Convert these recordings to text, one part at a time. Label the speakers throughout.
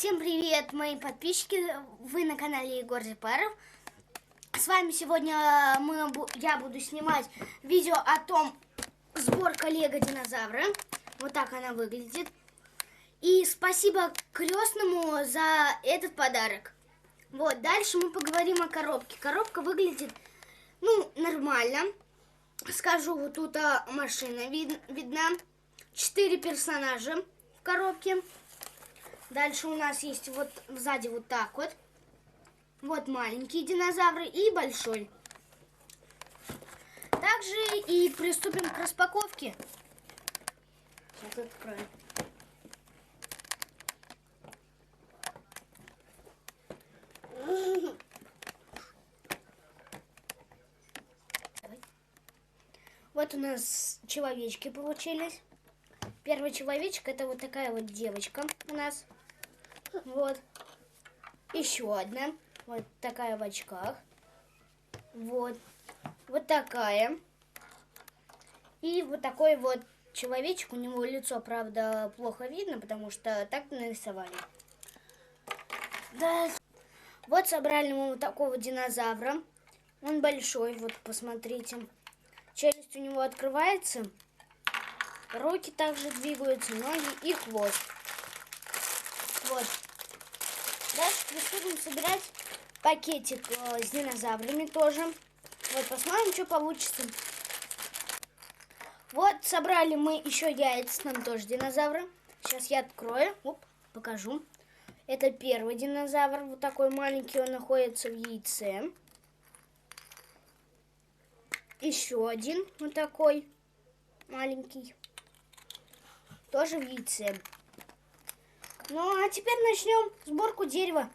Speaker 1: Всем привет, мои подписчики! Вы на канале Егор Зипаров. С вами сегодня я буду снимать видео о том, сборка Лего динозавра. Вот так она выглядит. И спасибо крестному за этот подарок. Вот, дальше мы поговорим о коробке. Коробка выглядит, нормально. Скажу, вот тут машина видна. 4 персонажа в коробке. Дальше у нас есть вот сзади вот так вот. Вот маленькие динозавры и большой. Также и приступим к распаковке. Сейчас откроем. Вот у нас человечки получились. Первый человечек — это вот такая вот девочка у нас. Вот. Еще одна. Вот такая в очках. Вот. Вот такая. И вот такой вот человечек. У него лицо, правда, плохо видно, потому что так нарисовали. Да. Вот собрали мы вот такого динозавра. Он большой, вот посмотрите. Челюсть у него открывается. Руки также двигаются, ноги и хвост. Вот. Дальше приступим собирать пакетик с динозаврами тоже. Вот, посмотрим, что получится. Вот, собрали мы еще яйца, там тоже динозавры. Сейчас я открою, покажу. Это первый динозавр, вот такой маленький, он находится в яйце. Еще один, вот такой маленький, тоже в яйце. Ну, а теперь начнем сборку дерева.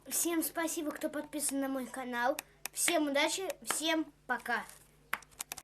Speaker 1: Всем спасибо, кто подписан на мой канал. Всем удачи, всем пока.